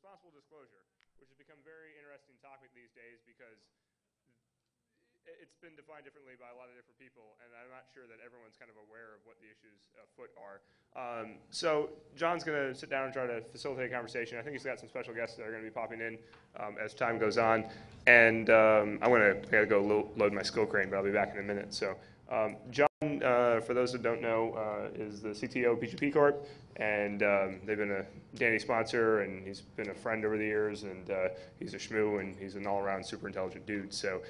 responsible disclosure, which has become a very interesting topic these days because it's been defined differently by a lot of different people, and I'm not sure that everyone's kind of aware of what the issues afoot are. So John's going to sit down and try to facilitate a conversation. I think he's got some special guests that are going to be popping in as time goes on. And I got to go load my skill crane, but I'll be back in a minute. So John, for those that don't know, is the CTO of PGP Corp. And they've been a Danny sponsor, and he's been a friend over the years, and he's a shmoo, and he's an all-around super intelligent dude. So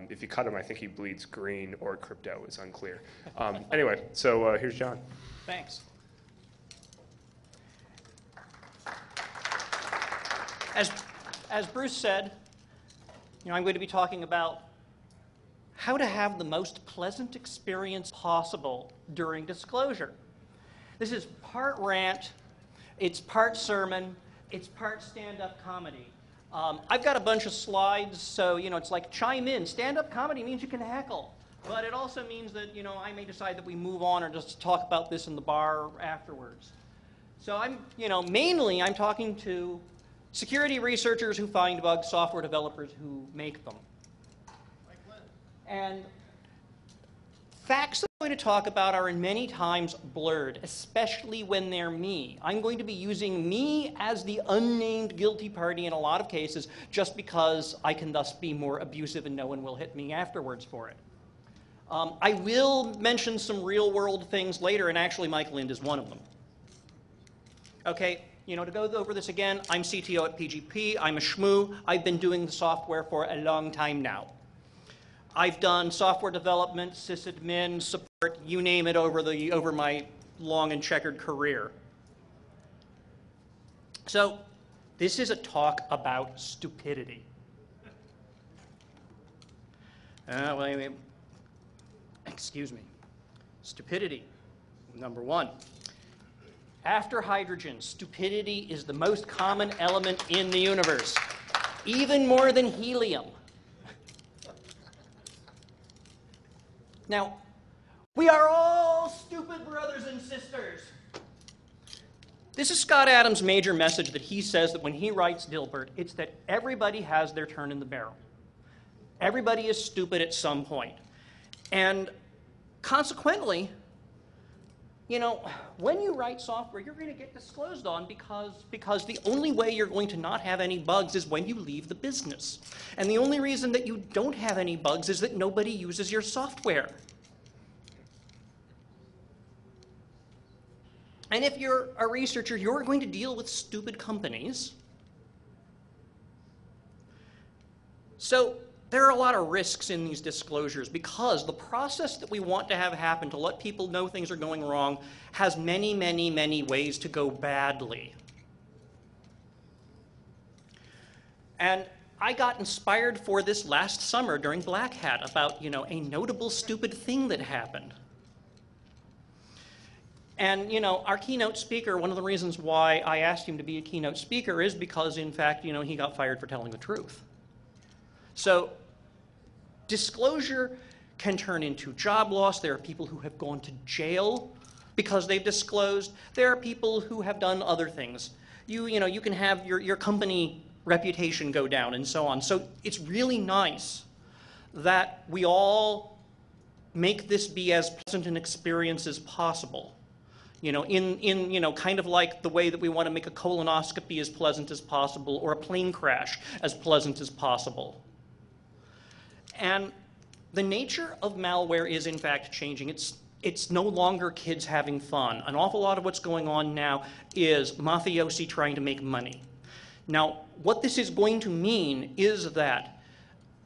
if you cut him, I think he bleeds green or crypto. It's unclear. Anyway, so here's John. Thanks. As Bruce said, I'm going to be talking about how to have the most pleasant experience possible during disclosure. This is part rant, it's part sermon, it's part stand-up comedy. I've got a bunch of slides, so it's like chime in. Stand-up comedy means you can heckle, but it also means that I may decide that we move on or just talk about this in the bar afterwards. So mainly I'm talking to security researchers who find bugs, software developers who make them. And facts that I'm going to talk about are in many times blurred, especially when they're me. I'm going to be using me as the unnamed guilty party in a lot of cases just because I can thus be more abusive and no one will hit me afterwards for it. I will mention some real-world things later, and actually Mike Lind is one of them. Okay, to go over this again, I'm CTO at PGP. I'm a shmoo. I've been doing the software for a long time now. I've done software development, sysadmin, support, you name it, over my long and checkered career. So this is a talk about stupidity. Excuse me. Stupidity, number one. After hydrogen, stupidity is the most common element in the universe, even more than helium. Now, we are all stupid brothers and sisters. This is Scott Adams' major message that he says that when he writes Dilbert, it's that everybody has their turn in the barrel. Everybody is stupid at some point. And consequently, when you write software, you're going to get disclosed on because the only way you're going to not have any bugs is when you leave the business. And the only reason that you don't have any bugs is that nobody uses your software. And if you're a researcher, you're going to deal with stupid companies. So there are a lot of risks in these disclosures because the process that we want to have happen to let people know things are going wrong has many, many, many ways to go badly. And I got inspired for this last summer during Black Hat about, a notable stupid thing that happened. And, our keynote speaker, one of the reasons why I asked him to be a keynote speaker is because, in fact, he got fired for telling the truth. So disclosure can turn into job loss. There are people who have gone to jail because they've disclosed. There are people who have done other things. You can have your company reputation go down and so on. So it's really nice that we all make this be as pleasant an experience as possible. Kind of like the way that we want to make a colonoscopy as pleasant as possible or a plane crash as pleasant as possible. And the nature of malware is, in fact, changing. It's no longer kids having fun. An awful lot of what's going on now is mafiosi trying to make money. Now, what this is going to mean is that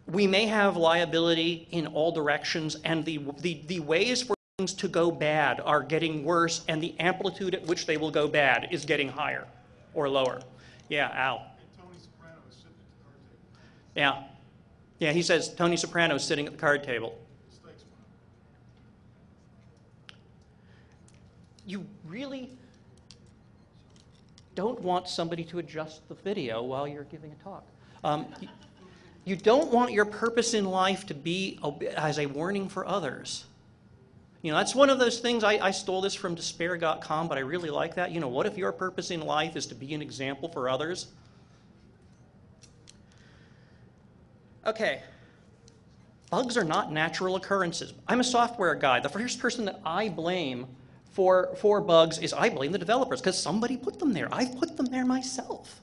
we may have liability in all directions, and the ways for things to go bad are getting worse, and the amplitude at which they will go bad is getting higher or lower. Yeah, Al. Tony Soprano is sitting at the card table. Yeah. Yeah, he says Tony Soprano is sitting at the card table. You really don't want somebody to adjust the video while you're giving a talk. You don't want your purpose in life to be as a warning for others. That's one of those things, I stole this from despair.com, but I really like that. What if your purpose in life is to be an example for others? Okay. Bugs are not natural occurrences. I'm a software guy. The first person that I blame for bugs is I blame the developers because somebody put them there. I've put them there myself.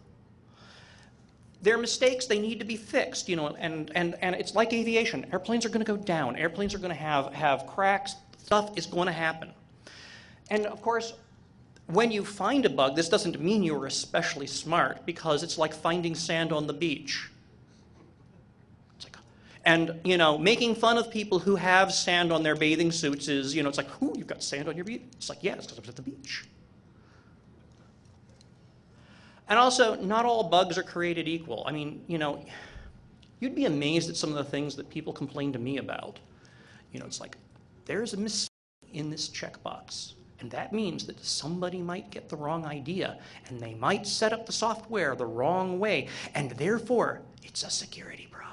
They're mistakes. They need to be fixed, and it's like aviation. Airplanes are going to go down. Airplanes are going to have cracks. Stuff is going to happen. And of course, when you find a bug, this doesn't mean you were especially smart because it's like finding sand on the beach. And, making fun of people who have sand on their bathing suits is, it's like, ooh, you've got sand on your beach. It's like, yeah, it's because I was at the beach. And also, not all bugs are created equal. I mean, you'd be amazed at some of the things that people complain to me about. It's like, there's a mistake in this checkbox. And that means that somebody might get the wrong idea, and they might set up the software the wrong way, and therefore, it's a security problem.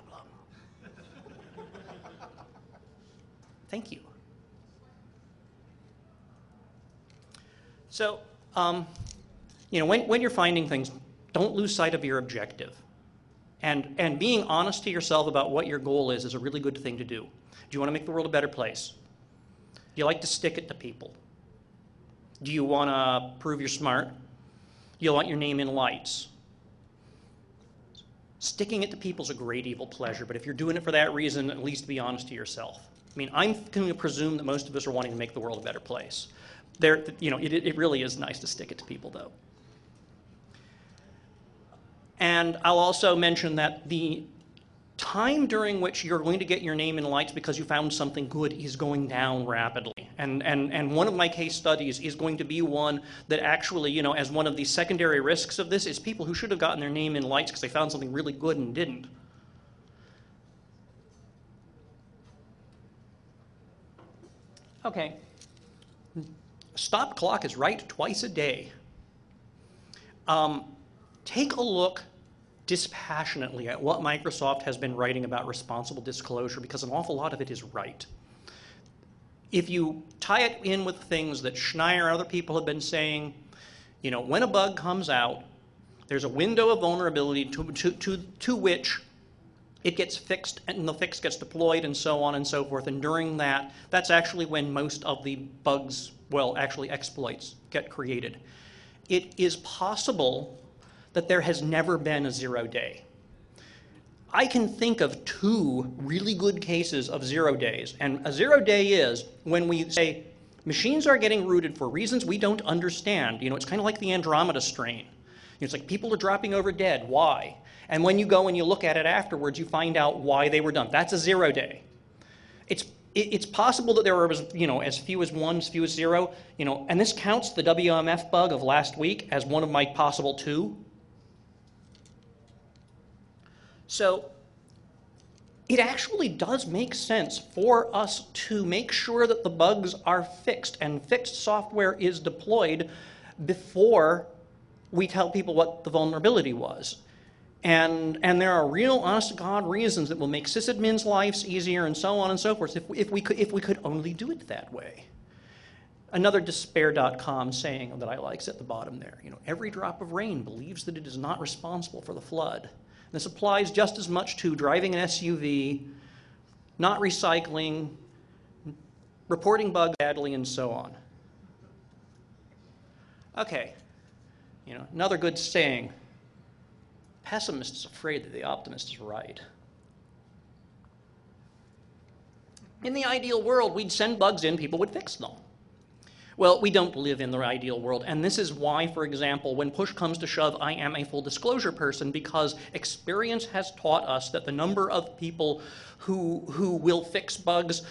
Thank you. So, when you're finding things, don't lose sight of your objective. And being honest to yourself about what your goal is a really good thing to do. Do you want to make the world a better place? Do you like to stick it to people? Do you want to prove you're smart? Do you want your name in lights? Sticking it to people is a great evil pleasure, but if you're doing it for that reason, at least be honest to yourself. I mean, I'm going to presume that most of us are wanting to make the world a better place. It really is nice to stick it to people, though. And I'll also mention that the time during which you're going to get your name in lights because you found something good is going down rapidly. And one of my case studies is going to be one that actually, as one of the secondary risks of this is people who should have gotten their name in lights because they found something really good and didn't. Okay. Stop clock is right twice a day. Take a look dispassionately at what Microsoft has been writing about responsible disclosure because an awful lot of it is right. If you tie it in with things that Schneier and other people have been saying, when a bug comes out, there's a window of vulnerability to which it gets fixed and the fix gets deployed and so on and so forth. And during that, that's actually when most of the bugs, actually exploits, get created. It is possible that there has never been a 0 day. I can think of 2 really good cases of 0 days. And a 0 day is when we say machines are getting rooted for reasons we don't understand. It's kind of like the Andromeda strain. It's like people are dropping over dead. Why? And when you go and you look at it afterwards, you find out why they were done. That's a 0 day. It's possible that there were, as few as 1, as few as 0, and this counts the WMF bug of last week as one of my possible 2. So it actually does make sense for us to make sure that the bugs are fixed and fixed software is deployed before we tell people what the vulnerability was. And there are real, honest-to-God reasons that will make sysadmins' lives easier and so on and so forth if we could only do it that way. Another despair.com saying that I like is at the bottom there. Every drop of rain believes that it is not responsible for the flood. This applies just as much to driving an SUV, not recycling, reporting bugs badly, and so on. Okay, another good saying. Pessimist is afraid that the optimist is right. In the ideal world, we'd send bugs in, people would fix them. Well, we don't live in the ideal world, and this is why, for example, when push comes to shove, I am a full disclosure person, because experience has taught us that the number of people who will fix bugs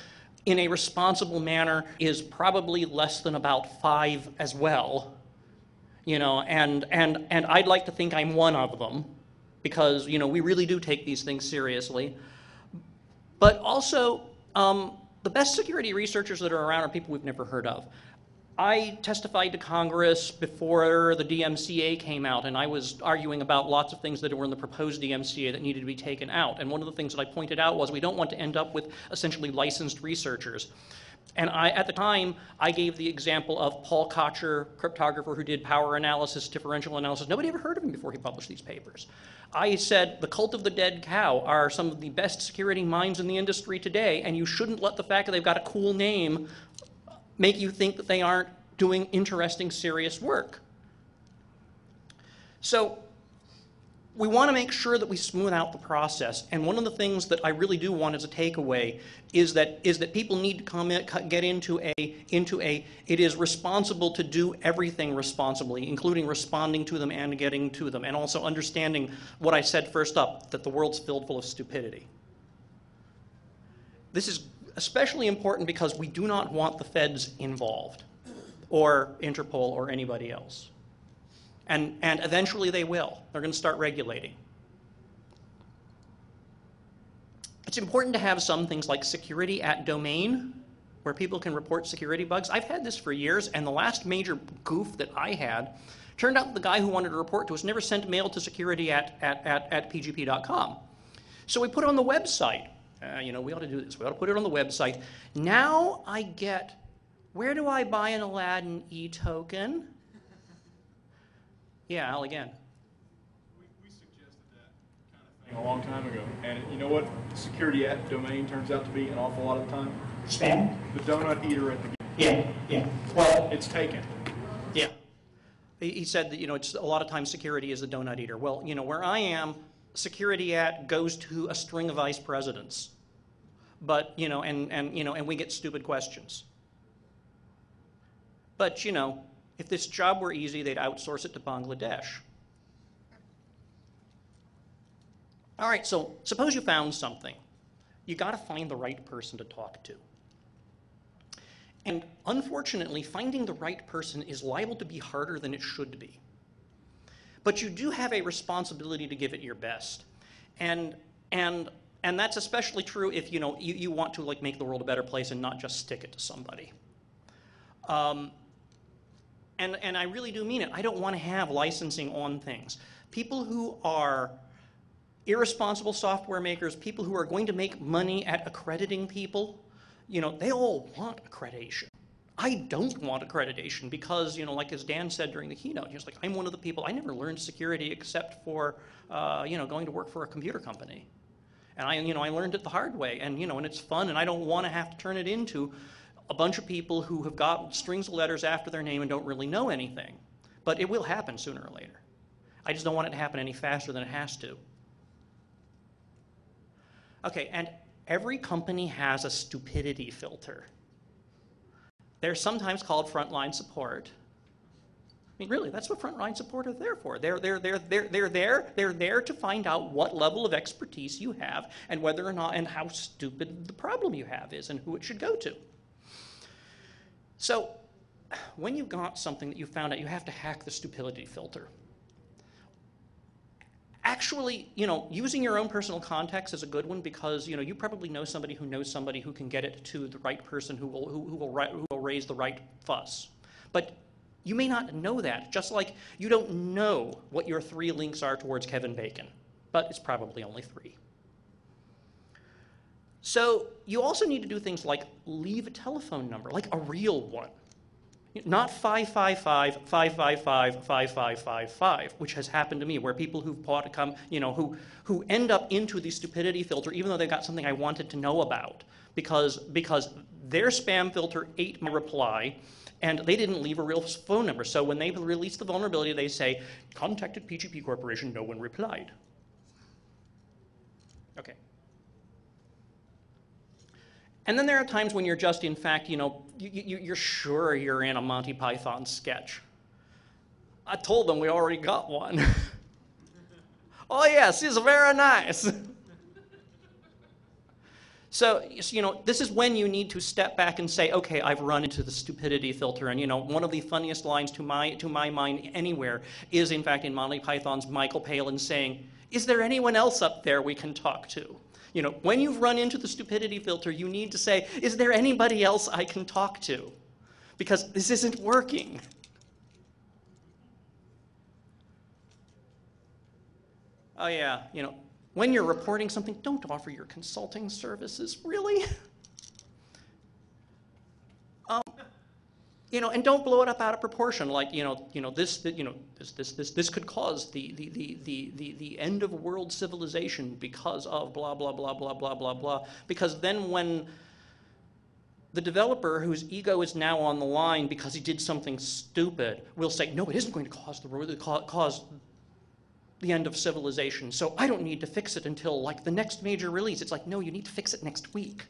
in a responsible manner is probably less than about 5 as well. And I'd like to think I'm one of them, because, we really do take these things seriously. But also, the best security researchers that are around are people we've never heard of. I testified to Congress before the DMCA came out, and I was arguing about lots of things that were in the proposed DMCA that needed to be taken out. And one of the things that I pointed out was we don't want to end up with essentially licensed researchers, And at the time, I gave the example of Paul Kocher, cryptographer who did power analysis, differential analysis. Nobody ever heard of him before he published these papers. I said the cult of the dead cow are some of the best security minds in the industry today, and you shouldn't let the fact that they've got a cool name make you think that they aren't doing interesting, serious work. So we want to make sure that we smooth out the process. And one of the things that I really do want as a takeaway is that people need to get into a it is responsible to do everything responsibly, including responding to them and getting to them, and also understanding what I said first up, that the world's filled full of stupidity. This is especially important because we do not want the feds involved, or Interpol, or anybody else. And eventually they will. They're going to start regulating. It's important to have some things like security at domain, where people can report security bugs. I've had this for years, and the last major goof that I had, turned out the guy who wanted to report to us never sent mail to security at pgp.com. So we put it on the website. We ought to do this. We ought to put it on the website. Now I get, where do I buy an Aladdin e-token? Yeah, Al, again. We suggested that kind of thing a long time ago. And you know what security at domain turns out to be an awful lot of the time? Spam? The donut eater at the Yeah. Well, it's taken. yeah. He said that, it's a lot of times security is the donut eater. Well, where I am, security at goes to a string of vice presidents. But, and we get stupid questions. But, if this job were easy, they'd outsource it to Bangladesh. All right, so suppose you found something. You got to find the right person to talk to. And unfortunately, finding the right person is liable to be harder than it should be. But you do have a responsibility to give it your best. And that's especially true if you want to make the world a better place and not just stick it to somebody. And I really do mean it. I don't want to have licensing on things. People who are irresponsible software makers, people who are going to make money at accrediting people, they all want accreditation. I don't want accreditation because, like as Dan said during the keynote, he was like, I'm one of the people, I never learned security except for, going to work for a computer company. And I learned it the hard way, and it's fun, and I don't want to have to turn it into a bunch of people who have got strings of letters after their name and don't really know anything. But it will happen sooner or later. I just don't want it to happen any faster than it has to. Okay, and every company has a stupidity filter. They're sometimes called frontline support. I mean, really, that's what frontline support are there for. They're there to find out what level of expertise you have and whether or not and how stupid the problem you have is and who it should go to. So when you've got something that you found out, you have to hack the stupidity filter. Actually, using your own personal context is a good one because, you probably know somebody who can get it to the right person who will raise the right fuss. But you may not know that, just like you don't know what your 3 links are towards Kevin Bacon, but it's probably only 3. So you also need to do things like leave a telephone number, like a real one. Not 555-555-5555, which has happened to me, where people who've bought who end up into the stupidity filter, even though they've got something I wanted to know about, because their spam filter ate my reply, and they didn't leave a real phone number. So when they release the vulnerability, they say, contacted PGP Corporation, no one replied. Okay. And then there are times when you're just, in fact, you're sure you're in a Monty Python sketch. I told them we already got one. Oh, yes, it's very nice. So, this is when you need to step back and say, okay, I've run into the stupidity filter. And, one of the funniest lines to my mind anywhere is, in fact, in Monty Python's Michael Palin saying, is there anyone else up there we can talk to? When you've run into the stupidity filter, you need to say, is there anybody else I can talk to? Because this isn't working. Oh yeah, when you're reporting something, don't offer your consulting services, really? and don't blow it up out of proportion. Like, this could cause the end of world civilization because of blah, blah, blah, blah, blah, blah, blah. Because then when the developer, whose ego is now on the line because he did something stupid, will say, no, it isn't going to cause the end of civilization, so I don't need to fix it until like the next major release. It's like, no, you need to fix it next week.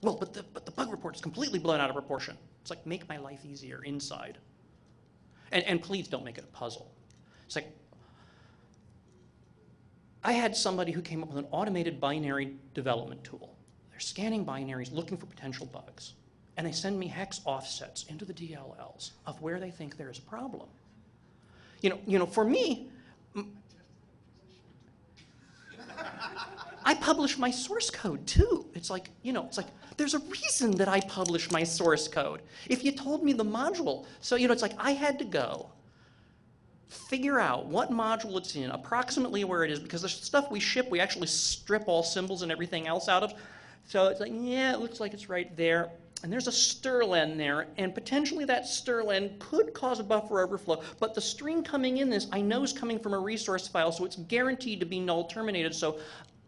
Well, but the bug report is completely blown out of proportion. It's like, make my life easier inside. And please don't make it a puzzle. It's like, I had somebody who came up with an automated binary development tool. They're scanning binaries, looking for potential bugs. And they send me hex offsets into the DLLs of where they think there's a problem. For me, I publish my source code too. It's like, there's a reason that I publish my source code. If you told me the module, so, it's like I had to go figure out what module it's in, approximately where it is, because the stuff we ship, we actually strip all symbols and everything else out of. So it's like, yeah, it looks like it's right there. And there's a strlen there, and potentially that strlen could cause a buffer overflow, but the string coming in this I know is coming from a resource file, so it's guaranteed to be null terminated, so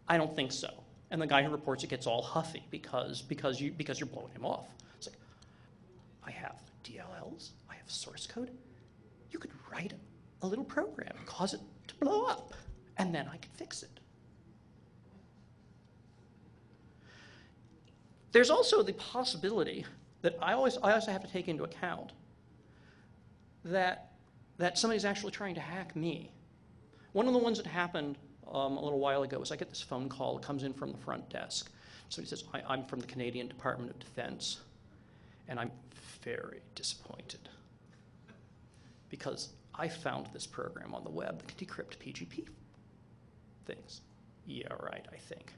I don't think so. And the guy who reports it gets all huffy because you're blowing him off. It's like, I have DLLs, I have source code. You could write a little program, cause it to blow up, and then I could fix it. There's also the possibility that I also have to take into account that somebody's actually trying to hack me. One of the ones that happened a little while ago was I get this phone call. It comes in from the front desk. So he says, I'm from the Canadian Department of Defense, and I'm very disappointed because I found this program on the web that can decrypt PGP things. Yeah, right, I think.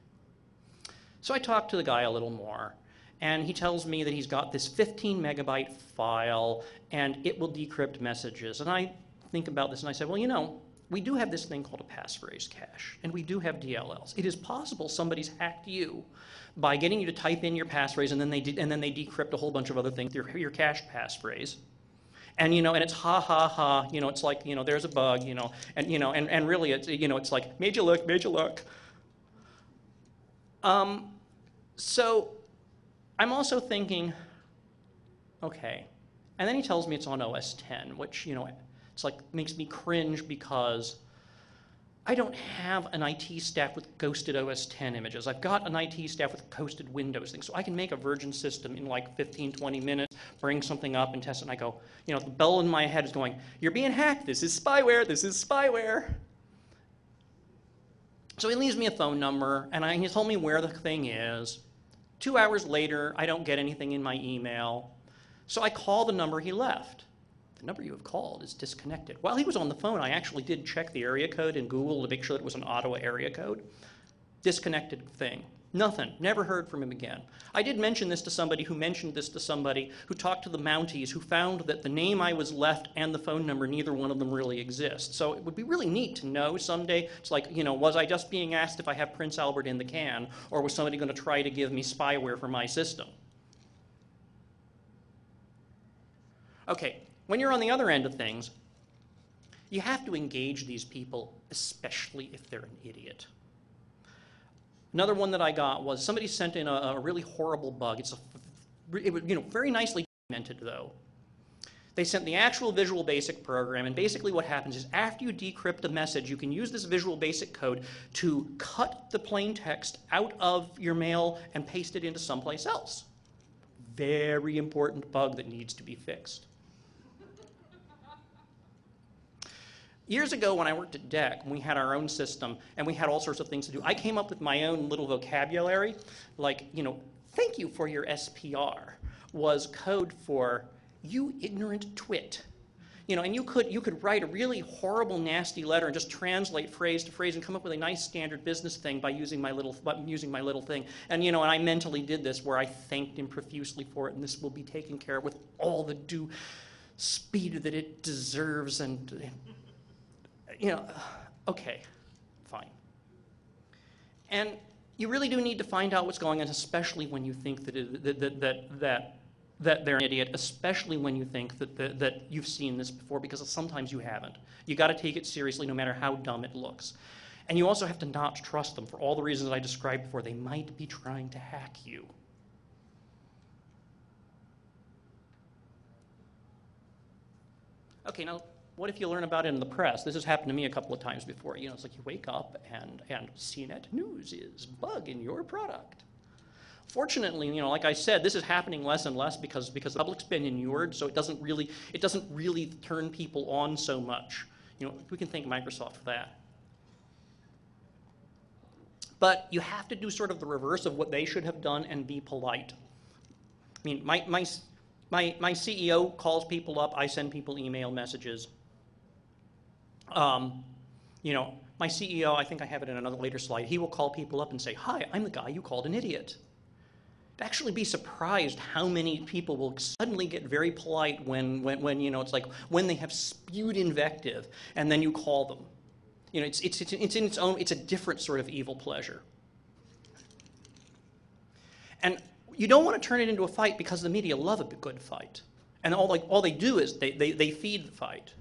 So I talked to the guy a little more, and he tells me that he's got this 15 megabyte file, and it will decrypt messages. And I think about this, and I said, well, we do have this thing called a passphrase cache, and we do have DLLs. It is possible somebody's hacked you by getting you to type in your passphrase, and then they decrypt a whole bunch of other things, your cache passphrase. And and it's ha ha ha, it's like there's a bug, and really it's like made you look. So I'm also thinking, okay, and then he tells me it's on OS 10, which it's like makes me cringe because I don't have an IT staff with ghosted OS 10 images. I've got an IT staff with ghosted Windows things, so I can make a Virgin system in like 15, 20 minutes, bring something up and test it, and I go, the bell in my head is going, you're being hacked, this is spyware, this is spyware. So he leaves me a phone number, and he told me where the thing is. 2 hours later, I don't get anything in my email. So I call the number he left. The number you have called is disconnected. While he was on the phone, I actually did check the area code in Google to make sure it was an Ottawa area code. Disconnected thing. Nothing. Never heard from him again. I did mention this to somebody who mentioned this to somebody who talked to the Mounties, who found that the name I was left and the phone number, neither one of them really exist. So it would be really neat to know someday. It's like, was I just being asked if I have Prince Albert in the can, or was somebody going to try to give me spyware for my system? Okay, when you're on the other end of things, you have to engage these people, especially if they're an idiot. Another one that I got was somebody sent in a really horrible bug. It was very nicely documented, though. They sent the actual Visual Basic program, and basically what happens is after you decrypt a message, you can use this Visual Basic code to cut the plain text out of your mail and paste it into someplace else. Very important bug that needs to be fixed. Years ago when I worked at DEC, we had our own system, and we had all sorts of things to do. I came up with my own little vocabulary, like, thank you for your SPR was code for you ignorant twit. And you could write a really horrible, nasty letter and just translate phrase to phrase and come up with a nice standard business thing by using my little thing. And and I mentally did this where I thanked him profusely for it, and this will be taken care of with all the due speed that it deserves. And okay, fine. And you really do need to find out what's going on, especially when you think that that they're an idiot, especially when you think that you've seen this before, because sometimes you haven't. You got to take it seriously no matter how dumb it looks. And you also have to not trust them for all the reasons I described before. They might be trying to hack you. Okay, now what if you learn about it in the press? This has happened to me a couple of times before. You know, it's like you wake up and CNET News is bug in your product. Fortunately, you know, like I said, this is happening less and less because the public's been inured, so it doesn't really turn people on so much. You know, we can thank Microsoft for that. But you have to do sort of the reverse of what they should have done and be polite. I mean, my CEO calls people up. I send people email messages. You know, my CEO, I think I have it in another later slide, he will call people up and say, "Hi, I'm the guy you called an idiot." You'd actually be surprised how many people will suddenly get very polite when you know, it's like when they have spewed invective and then you call them. You know, it's in its own, it's a different sort of evil pleasure. And you don't want to turn it into a fight because the media love a good fight. And all they do is they feed the fight.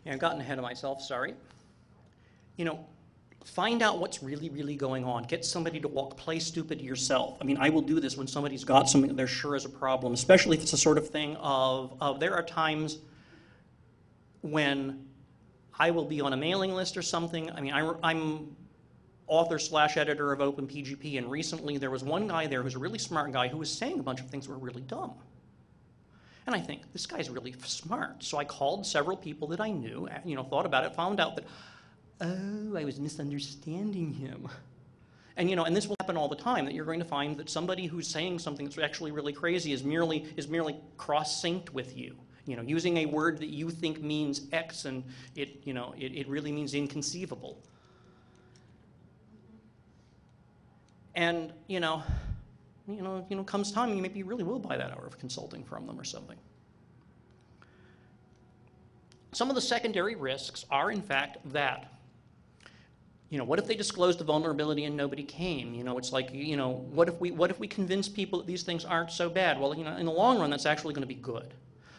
Yeah, I've gotten ahead of myself, sorry. You know, find out what's really, really going on. Get somebody to play stupid yourself. I mean, I will do this when somebody's got something that they're sure is a problem, especially if it's the sort of thing of there are times when I will be on a mailing list or something. I mean, I'm author/editor of OpenPGP, and recently there was one guy there who's a really smart guy who was saying a bunch of things that were really dumb. And I think, this guy's really smart. So I called several people that I knew, you know, thought about it, found out that, oh, I was misunderstanding him. And, you know, and this will happen all the time, that you're going to find that somebody who's saying something that's actually really crazy is merely cross-synced with you. You know, using a word that you think means X and it, you know, it really means inconceivable. And, you know, comes time, you maybe you really will buy that hour of consulting from them or something. Some of the secondary risks are, in fact, that, you know, what if they disclosed the vulnerability and nobody came? You know, it's like, you know, what if we convince people that these things aren't so bad? Well, you know, in the long run, that's actually going to be good.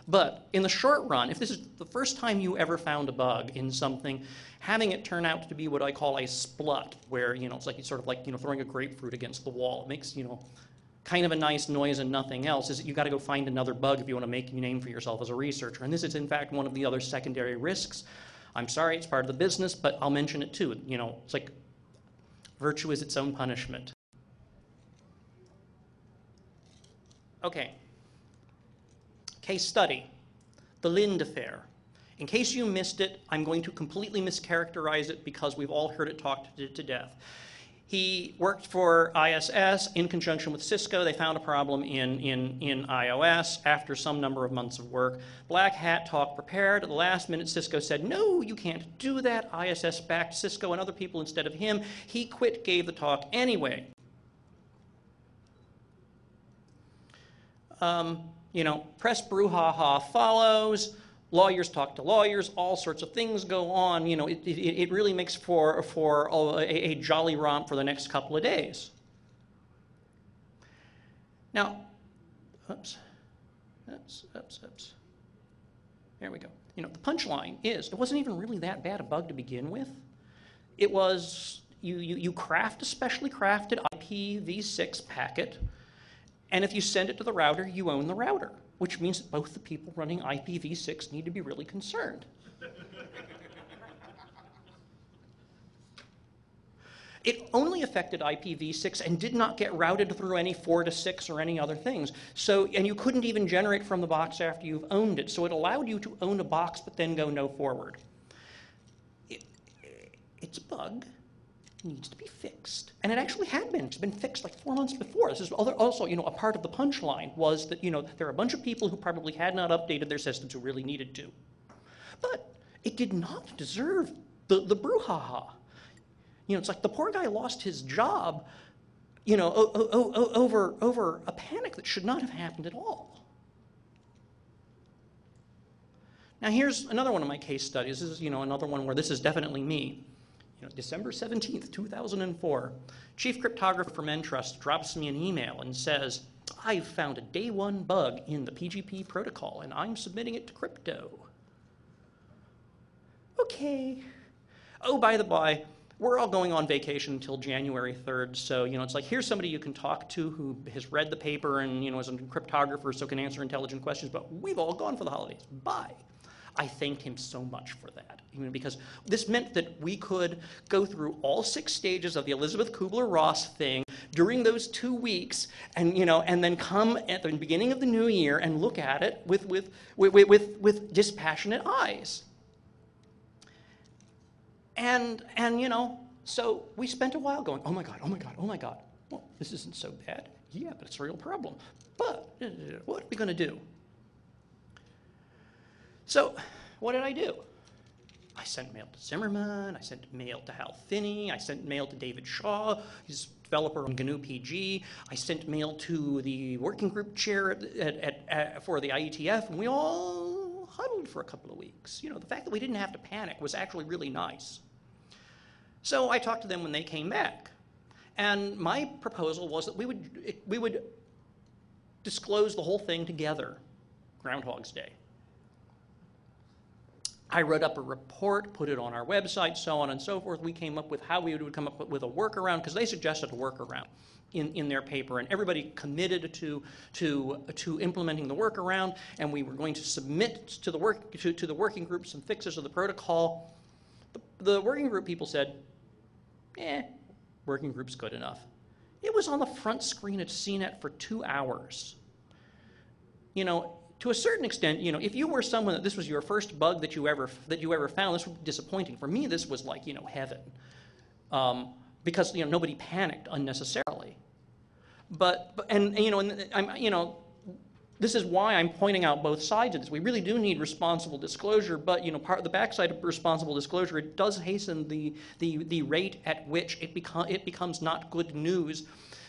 But in the short run, if this is the first time you ever found a bug in something, having it turn out to be what I call a splut, where, you know, it's sort of like, you know, throwing a grapefruit against the wall. It makes, you know, kind of a nice noise and nothing else, is that you got to go find another bug if you want to make a name for yourself as a researcher. And this is, in fact, one of the other secondary risks. I'm sorry, it's part of the business, but I'll mention it too. You know, it's like virtue is its own punishment. Okay. Case study, the Lind affair. In case you missed it, I'm going to completely mischaracterize it because we've all heard it talked to death. He worked for ISS in conjunction with Cisco. They found a problem in iOS after some number of months of work. Black hat talk prepared. At the last minute, Cisco said, no, you can't do that. ISS backed Cisco and other people instead of him. He quit, gave the talk anyway. You know, press brouhaha follows. Lawyers talk to lawyers, all sorts of things go on. You know, it really makes for a jolly romp for the next couple of days. Now, oops. There we go. You know, the punchline is, it wasn't even really that bad a bug to begin with. It was, you craft a specially crafted IPv6 packet, and if you send it to the router, you own the router, which means that both the people running IPv6 need to be really concerned. It only affected IPv6 and did not get routed through any 4 to 6 or any other things. So, and you couldn't even generate from the box after you've owned it. So it allowed you to own a box but then go no forward. It's a bug. Needs to be fixed. And it actually had been. It's been fixed like 4 months before. This is also, you know, a part of the punchline was that, you know, there are a bunch of people who probably had not updated their systems who really needed to. But it did not deserve the brouhaha. You know, it's like the poor guy lost his job, you know, over a panic that should not have happened at all. Now here's another one of my case studies. This is, you know, another one where this is definitely me. December 17th, 2004, chief cryptographer from Entrust drops me an email and says, I've found a day one bug in the PGP protocol and I'm submitting it to crypto. Okay. Oh, by the by, we're all going on vacation until January 3rd, so, it's like, here's somebody you can talk to who has read the paper and, is a cryptographer, so can answer intelligent questions, but we've all gone for the holidays. Bye. I thanked him so much for that, because this meant that we could go through all 6 stages of the Elizabeth Kubler-Ross thing during those 2 weeks, and and then come at the beginning of the new year and look at it with dispassionate eyes. And so we spent a while going, oh my God, oh my God, oh my God. Well, this isn't so bad. Yeah, but it's a real problem. But what are we going to do? So what did I do? I sent mail to Zimmerman. I sent mail to Hal Finney. I sent mail to David Shaw, he's developer on GNU PG. I sent mail to the working group chair for the IETF, and we all huddled for a couple of weeks. The fact that we didn't have to panic was actually really nice. So I talked to them when they came back. And my proposal was that we would disclose the whole thing together, Groundhog's Day. I wrote up a report, put it on our website, so on and so forth. We came up with how we would come up with a workaround, because they suggested a workaround in their paper, and everybody committed to implementing the workaround, and we were going to submit to the working group some fixes of the protocol. The working group people said, working group's good enough. It was on the front screen at CNET for 2 hours. To a certain extent, if you were someone that this was your first bug that you ever found, this would be disappointing. For me, this was like, heaven. Because, nobody panicked unnecessarily. This is why I'm pointing out both sides of this. We really do need responsible disclosure, but the backside of responsible disclosure, it does hasten the rate at which it becomes not good news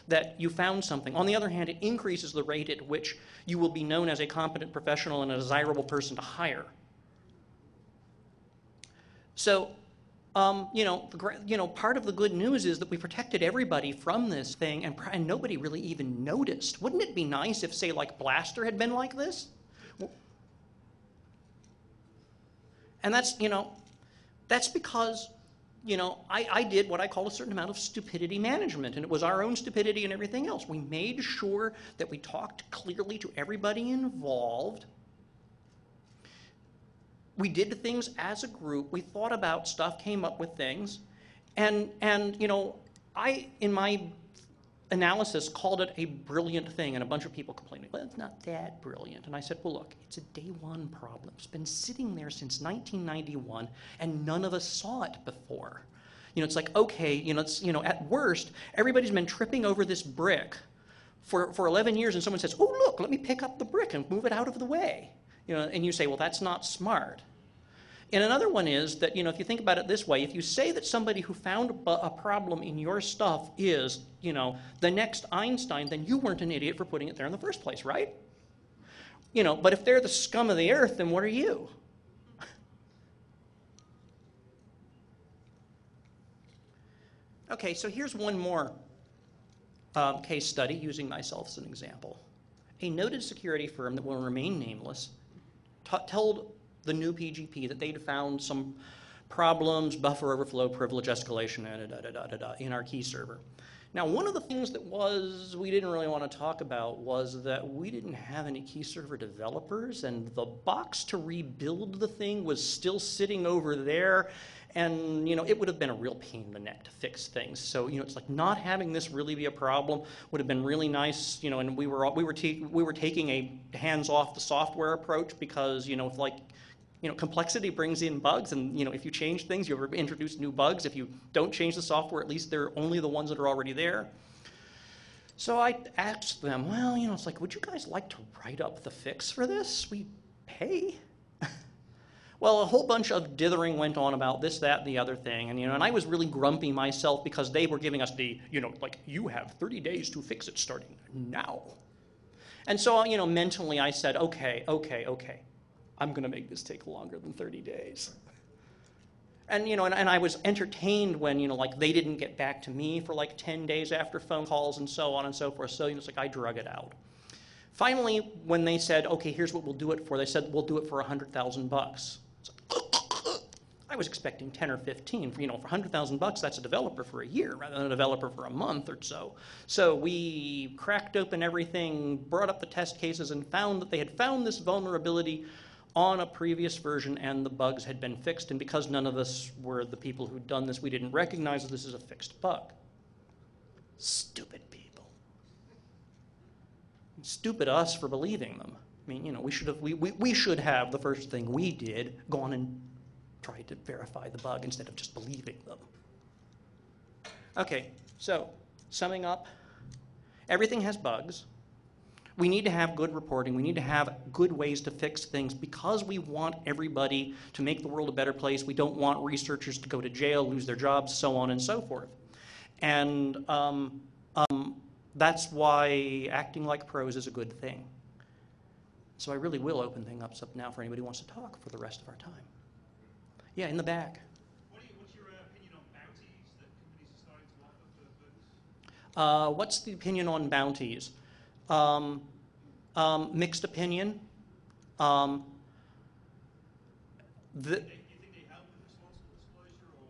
that you found something. On the other hand, it increases the rate at which you will be known as a competent professional and a desirable person to hire. So, part of the good news is that we protected everybody from this thing, and nobody really even noticed. Wouldn't it be nice if, say, like Blaster had been like this? And that's because, I did what I call a certain amount of stupidity management, and it was our own stupidity and everything else. We made sure that we talked clearly to everybody involved. We did things as a group. We thought about stuff, came up with things, and I, in my analysis, called it a brilliant thing, and a bunch of people complained, well, it's not that brilliant. And I said, well, look, it's a day one problem. It's been sitting there since 1991, and none of us saw it before. It's like, okay, at worst, everybody's been tripping over this brick for 11 years, and someone says, oh, look, let me pick up the brick and move it out of the way. And you say, well, that's not smart. And another one is that, if you think about it this way, if you say that somebody who found a problem in your stuff is, the next Einstein, then you weren't an idiot for putting it there in the first place, right? But if they're the scum of the earth, then what are you? Okay, so here's one more case study using myself as an example. A noted security firm that will remain nameless told the new PGP that they'd found some problems, buffer overflow, privilege escalation, in our key server. Now, one of the things that we didn't really want to talk about was that we didn't have any key server developers, and the box to rebuild the thing was still sitting over there, and it would have been a real pain in the neck to fix things. So it's like not having this really be a problem would have been really nice. And we were taking a hands-off the software approach because complexity brings in bugs, and if you change things, you introduce new bugs. If you don't change the software, at least they're only the ones that are already there. So I asked them, well, it's like, would you guys like to write up the fix for this? We pay. Well, a whole bunch of dithering went on about this, that, and the other thing, and I was really grumpy myself because they were giving us the, you have 30 days to fix it starting now. And so, mentally I said, okay. I'm going to make this take longer than 30 days. And, and I was entertained when, like they didn't get back to me for like 10 days after phone calls and so on and so forth. So, it's like I drug it out. Finally, when they said, okay, here's what we'll do it for, they said, we'll do it for $100,000. I was expecting 10 or 15. For $100,000, that's a developer for a year rather than a developer for a month or so. So we cracked open everything, brought up the test cases, and found that they had found this vulnerability on a previous version, and the bugs had been fixed. And because none of us were the people who'd done this, we didn't recognize that this is a fixed bug. Stupid people. Stupid us for believing them. I mean, we should have, the first thing we did, gone and tried to verify the bug instead of just believing them. Okay, so summing up, everything has bugs. We need to have good reporting. We need to have good ways to fix things because we want everybody to make the world a better place. We don't want researchers to go to jail, lose their jobs, so on and so forth. And that's why acting like pros is a good thing. So I really will open things up now for anybody who wants to talk for the rest of our time. Yeah, in the back. What's your opinion on bounties that companies are starting to offer for bugs? What's the opinion on bounties? Mixed opinion. Do you think they help with responsible disclosure or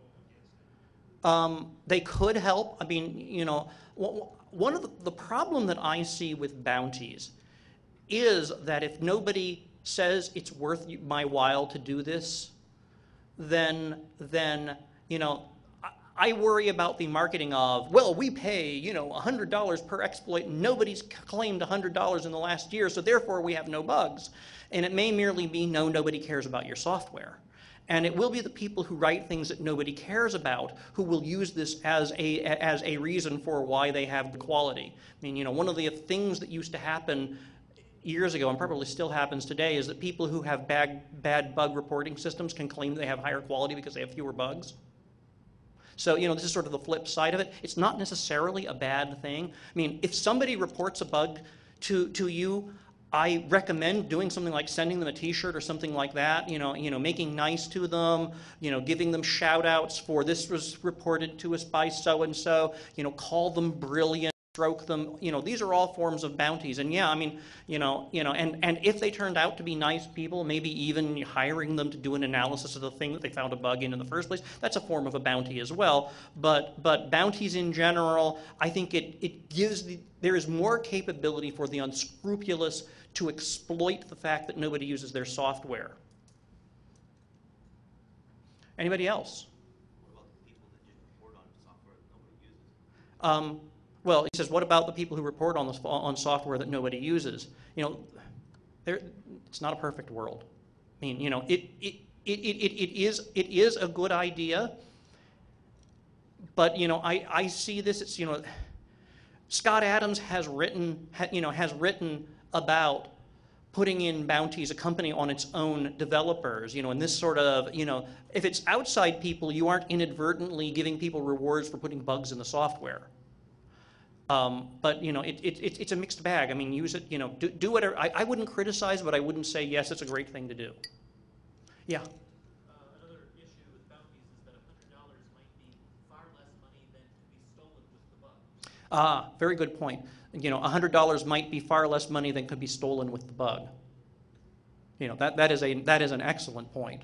against it? They could help. I mean, one of the problem that I see with bounties is that if nobody says it's worth my while to do this, then I worry about the marketing of, well, we pay, $100 per exploit, and nobody's claimed $100 in the last year, so therefore we have no bugs. And it may merely be, no, nobody cares about your software. And it will be the people who write things that nobody cares about who will use this as a reason for why they have the quality. I mean, one of the things that used to happen years ago, and probably still happens today, is that people who have bad bug reporting systems can claim they have higher quality because they have fewer bugs. So, this is sort of the flip side of it. It's not necessarily a bad thing. I mean, if somebody reports a bug to you, I recommend doing something like sending them a T-shirt or something like that, making nice to them, giving them shout-outs for this was reported to us by so-and-so, call them brilliant, stroke them, these are all forms of bounties. And yeah, I mean, and if they turned out to be nice people, maybe even hiring them to do an analysis of the thing that they found a bug in the first place, that's a form of a bounty as well. But bounties in general, I think it gives there is more capability for the unscrupulous to exploit the fact that nobody uses their software. Anybody else? What about the people that just report on software that nobody uses? Well, he says, what about the people who report on software that nobody uses? It's not a perfect world. I mean, it is a good idea, but I see this. It's Scott Adams has written about putting in bounties, a company on its own developers, and this sort of, if it's outside people, you aren't inadvertently giving people rewards for putting bugs in the software. But it's a mixed bag. I mean, use it. Do whatever. I wouldn't criticize, but I wouldn't say yes, it's a great thing to do. Yeah. Another issue with bounties is that $100 might be far less money than could be stolen with the bug. Very good point. $100 might be far less money than could be stolen with the bug. That is an excellent point.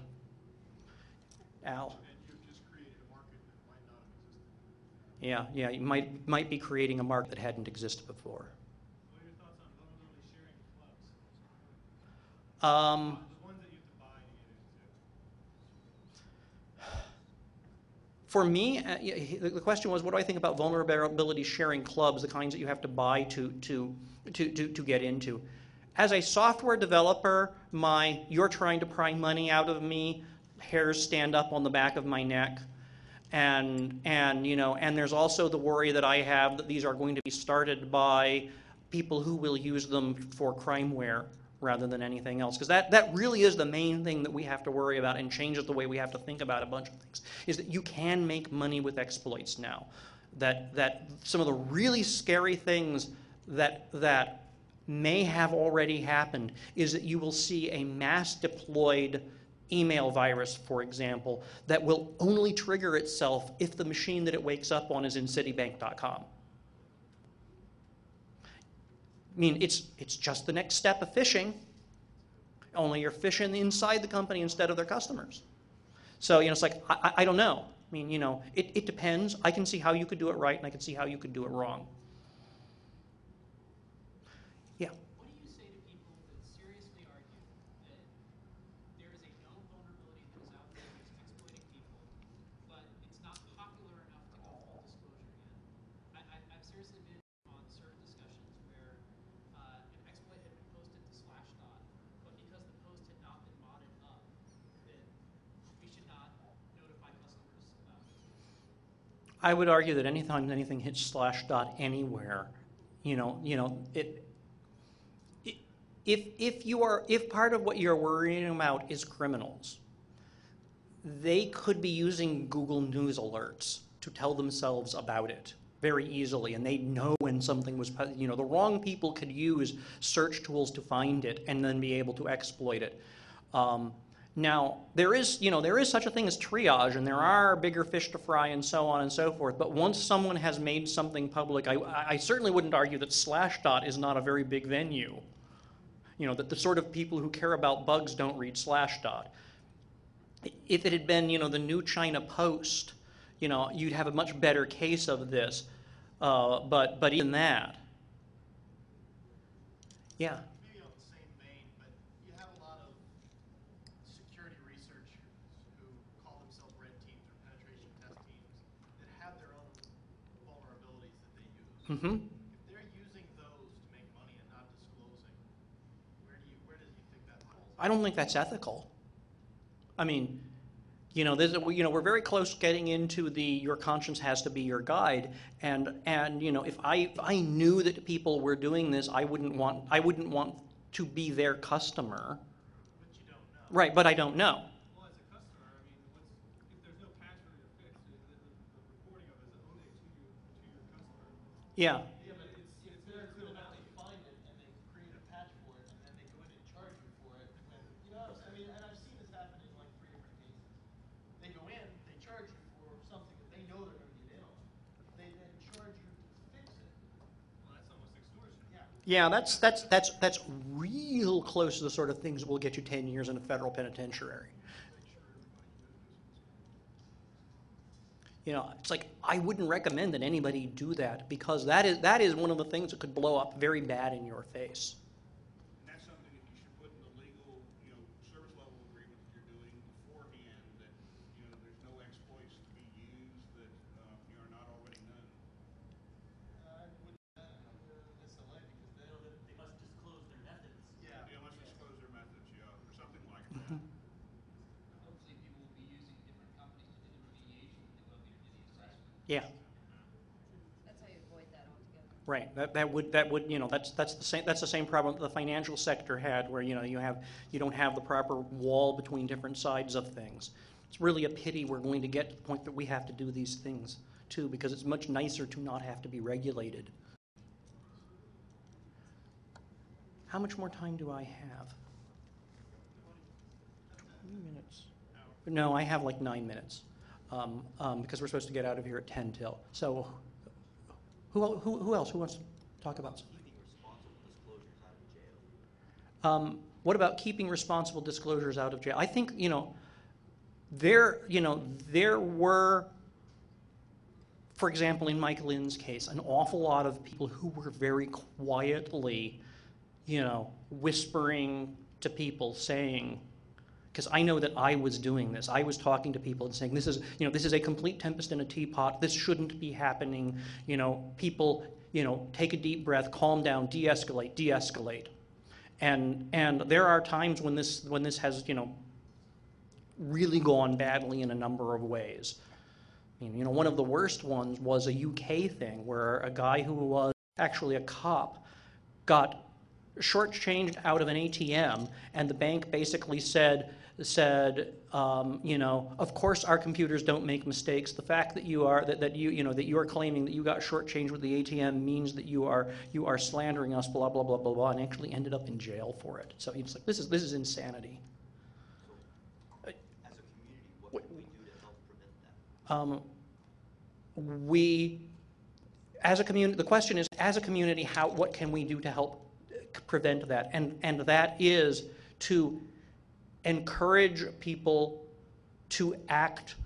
Al. Yeah, you might be creating a market that hadn't existed before. What are your thoughts on vulnerability sharing clubs? The ones that you have to buy to get into. For me, the question was, what do I think about vulnerability sharing clubs, the kinds that you have to buy to get into? As a software developer, you're trying to pry money out of me, hairs stand up on the back of my neck. And there's also the worry that I have that these are going to be started by people who will use them for crimeware rather than anything else. Because that really is the main thing that we have to worry about and changes the way we have to think about a bunch of things, is that you can make money with exploits now. That some of the really scary things that may have already happened is that you will see a mass deployed email virus, for example, that will only trigger itself if the machine that it wakes up on is in Citibank.com. I mean, it's just the next step of phishing, only you're phishing inside the company instead of their customers. So, it's like, I don't know. I mean, it depends. I can see how you could do it right, and I can see how you could do it wrong. Yeah. What do you say to people that seriously argue that there is a known vulnerability that is out there that's exploiting people, but it's not popular enough to go full disclosure yet? I've seriously been on certain discussions where an exploit had been posted to Slashdot, but because the post had not been modded up, that we should not notify customers about it. I would argue that anytime anything hits Slashdot anywhere, if part of what you're worrying about is criminals, they could be using Google News alerts to tell themselves about it very easily, and they know when something was, the wrong people could use search tools to find it and then be able to exploit it. Now, there is such a thing as triage, and there are bigger fish to fry and so on and so forth, but once someone has made something public, I certainly wouldn't argue that Slashdot is not a very big venue. That the sort of people who care about bugs don't read Slashdot. If it had been, the New China Post, you'd have a much better case of this. But even that. Yeah. Maybe on the same vein, but you have a lot of security researchers who call themselves red teams or penetration test teams that have their own vulnerabilities that they use. Mm-hmm. If they're using those to make money and not disclosing, where do you think that falls? I don't think that's ethical. I mean, we're very close getting into the your conscience has to be your guide, and if I knew that people were doing this, I wouldn't want to be their customer. But you don't know. Right, but I don't know. Well, as a customer, I mean, if there's no patch for your fix, the reporting of it is only to your customer. Yeah. Yeah, but it's their criminal. They find it and they create a patch for it, and then they go in and charge you for it. And I've seen this happen in like 3 different cases. They go in, they charge you for something that they know they're going to get in on. They then charge you to fix it. Well, that's almost extortion. Yeah, Yeah. that's real close to the sort of things that will get you 10 years in a federal penitentiary. It's like I wouldn't recommend that anybody do that, because that is one of the things that could blow up very bad in your face. And that's something that you should put in the legal, service level agreement that you're doing beforehand, that, there's no exploits to be used that, are not already known. I wouldn't SLA because they don't. They must disclose their methods. Yeah. They must disclose their methods, or something like that. Hopefully, people will be using different companies to do the remediation when they go up here to the assessment. Yeah. That's how you avoid that altogether. Right. That's the same problem that the financial sector had, where you don't have the proper wall between different sides of things. It's really a pity we're going to get to the point that we have to do these things too, because it's much nicer to not have to be regulated. How much more time do I have? 20 minutes. No, I have like 9 minutes, because we're supposed to get out of here at 10 till. So, who else? Who wants to talk about something? Keeping responsible disclosures out of jail. What about keeping responsible disclosures out of jail? I think there were, for example, in Mike Lynn's case, an awful lot of people who were very quietly, whispering to people, saying, because I know that I was doing this. I was talking to people and saying, this is a complete tempest in a teapot. This shouldn't be happening. People, take a deep breath, calm down, de-escalate. And there are times when this has, really gone badly in a number of ways. I mean, one of the worst ones was a UK thing where a guy who was actually a cop got shortchanged out of an ATM, and the bank basically said, of course our computers don't make mistakes. The fact that you are claiming that you got shortchanged with the ATM means that you are slandering us, blah blah blah blah blah, and actually ended up in jail for it. So it's like this is insanity. we, as a community, the question is, as a community, what can we do to help prevent that? And that is to encourage people to act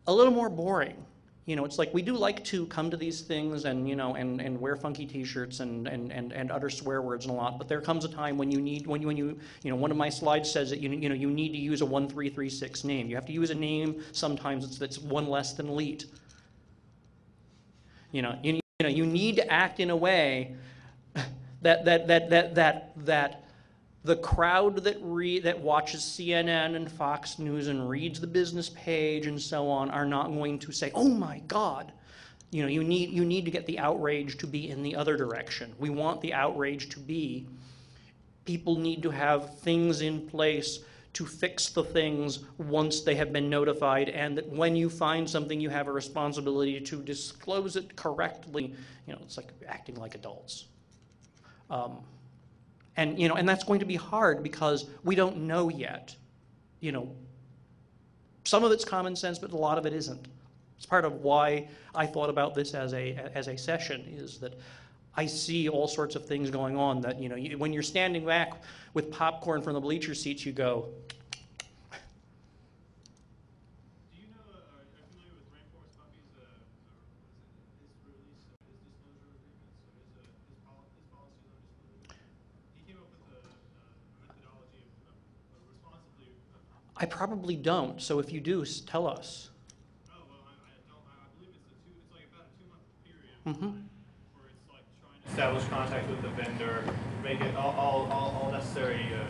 a little more boring. You know, it's like we do like to come to these things and, you know, and wear funky T-shirts and utter swear words and a lot. But there comes a time when you need, when you know, one of my slides says that you need to use a 1336 name. You have to use a name sometimes that's one less than elite. You need to act in a way that the crowd that watches CNN and Fox News and reads the business page and so on are not going to say, "Oh my God." You know, you need to get the outrage to be in the other direction. We want the outrage to be, people need to have things in place to fix the things once they have been notified, and that when you find something, you have a responsibility to disclose it correctly. You know, it's like acting like adults. And that's going to be hard because we don't know yet. You know, some of it's common sense, but a lot of it isn't. It's part of why I thought about this as a session, is that I see all sorts of things going on that, you know, when you're standing back with popcorn from the bleacher seats, you go. Do you know, are you familiar with Rainforest Puppy's, his release of his disclosure agreements, or his policies on disclosure? He came up with a methodology of responsibly. I probably don't, so if you do, tell us. Oh, well, I don't, I believe it's like about a 2-month period. Mm-hmm. Where it's like trying to establish contact with the vendor, make it all necessary to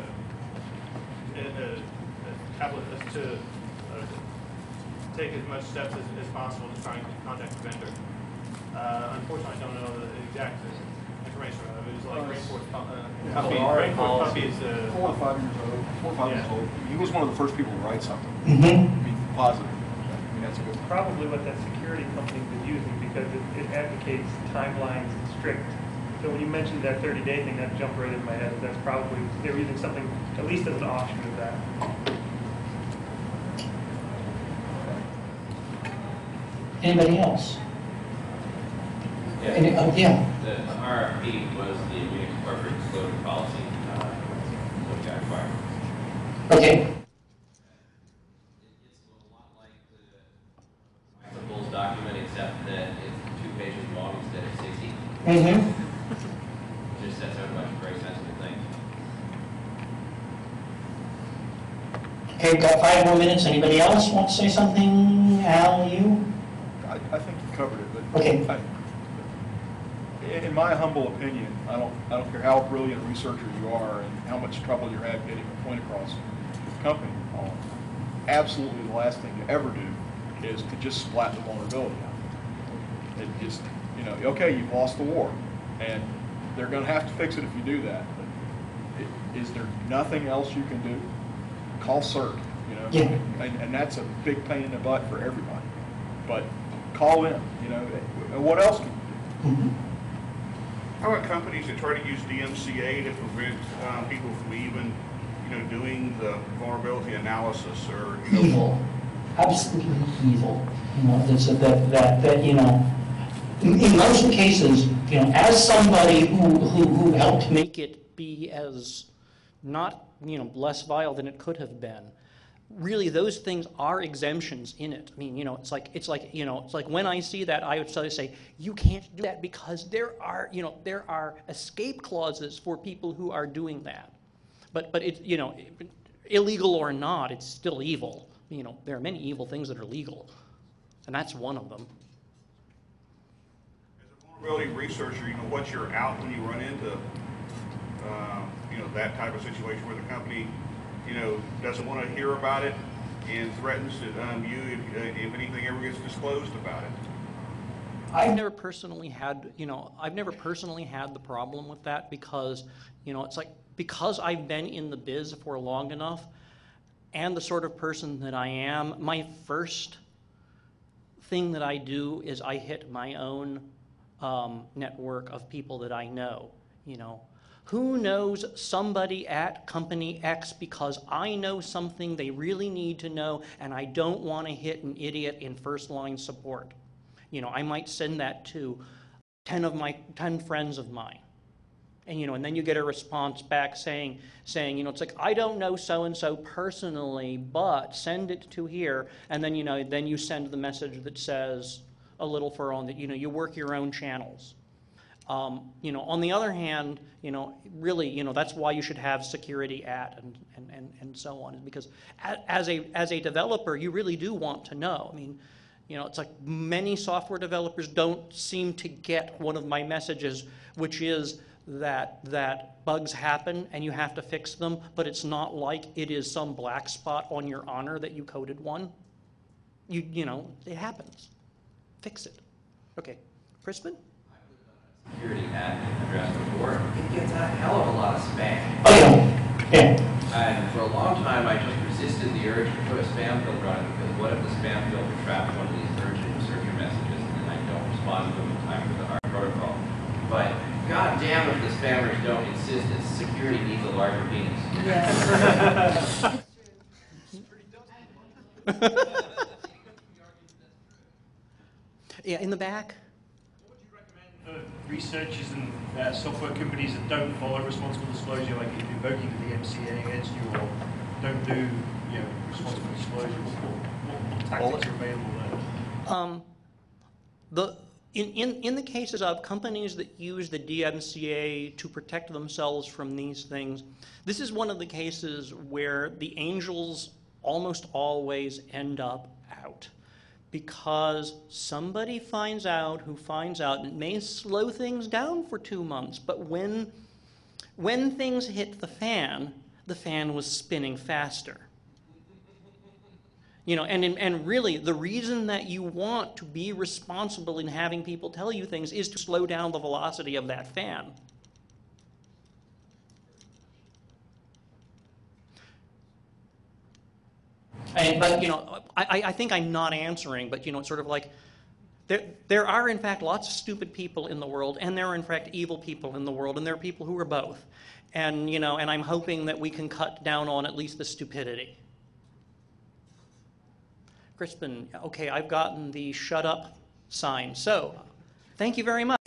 take as much steps as possible to try and contact the vendor. Unfortunately, I don't know the exact information of it. It's like Rainforest Puppy is 4 or 5 years old. 4 or 5 years old. He was one of the first people to write something. Mm-hmm. Be positive. I mean, that's a good one. Probably what that security company was using, because it advocates timelines and strict. So when you mentioned that 30-day thing, that jumped right in my head. That's probably, they were using something at least as an option of that. Anybody else? Yeah. Yeah. The RFP was the Munich corporate disclosure policy that got acquired. Okay. It's a lot like the Bulls document, except that it's 2 pages long instead of 60. Mm-hmm. Just sets out a bunch of very sensitive things. Okay, we've got 5 more minutes. Anybody else want to say something? Al, you? I think you covered it, but Okay. In my humble opinion, I don't care how brilliant a researcher you are and how much trouble you're having getting a point across the company. Absolutely, the last thing to ever do is to just splat the vulnerability out. It just, you know, okay, you've lost the war, and they're going to have to fix it if you do that. But is there nothing else you can do? Call CERT, you know, Yeah. and that's a big pain in the butt for everybody. But call in, you know. What else can you do? Mm-hmm. How about companies that try to use DMCA to prevent people from even, you know, doing the vulnerability analysis, or, you know, Evil. Absolutely evil. You know, that you know, in most cases, you know, as somebody who helped make it be as not, you know, less vile than it could have been, really those things are exemptions in it. I mean, you know, it's like when I see that, I would say, you can't do that because there are escape clauses for people who are doing that. But it's, you know, illegal or not, it's still evil. You know, there are many evil things that are legal, and that's one of them. as a vulnerability researcher, you know, what's your out when you run into, you know, that type of situation where the company, you know, doesn't want to hear about it and threatens to you if anything ever gets disclosed about it? I've never personally had the problem with that because, you know, it's like, because I've been in the biz for long enough and the sort of person that I am, my first thing that I do is I hit my own network of people that I know, you know, Who knows somebody at company X because I know something they really need to know and I don't want to hit an idiot in first line support? You know, I might send that to 10 friends of mine. And, you know, and then you get a response back saying, you know, it's like, I don't know so-and-so personally, but send it to here. And then, you know, then you send the message that says a little further on that, you know, you work your own channels. You know, on the other hand, you know, really, you know, that's why you should have security at and so on, is because as a developer, you really do want to know. I mean, you know, it's like many software developers don't seem to get one of my messages, which is that bugs happen and you have to fix them, but it's not like it is some black spot on your honor that you coded one. You know, it happens. Fix it. Okay, Crispin? Security address before, it gets a hell of a lot of spam. Oh, yeah. And for a long time, I just resisted the urge to put a spam filter on it, because what if the spam filter traps one of these urgent researcher messages and I don't respond to them in time for the hard protocol? But god damn if the spammers don't insist that security needs a larger penis. Yes. Yeah, in the back. What would you recommend for researchers and software companies that don't follow responsible disclosure, like invoking the DMCA against you, or don't do, you know, responsible disclosure? What tactics are available there? In the cases of companies that use the DMCA to protect themselves from these things, this is one of the cases where the angels almost always end up out. Because somebody finds out who finds out, and it may slow things down for 2 months, but when things hit the fan was spinning faster. You know, and really, the reason that you want to be responsible in having people tell you things is to slow down the velocity of that fan. But, you know, I think I'm not answering, but, you know, it's sort of like, there are, in fact, lots of stupid people in the world, and there are, in fact, evil people in the world, and there are people who are both. And, you know, and I'm hoping that we can cut down on at least the stupidity. Crispin, okay, I've gotten the shut up sign. So, thank you very much.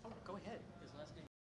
Oh, go ahead.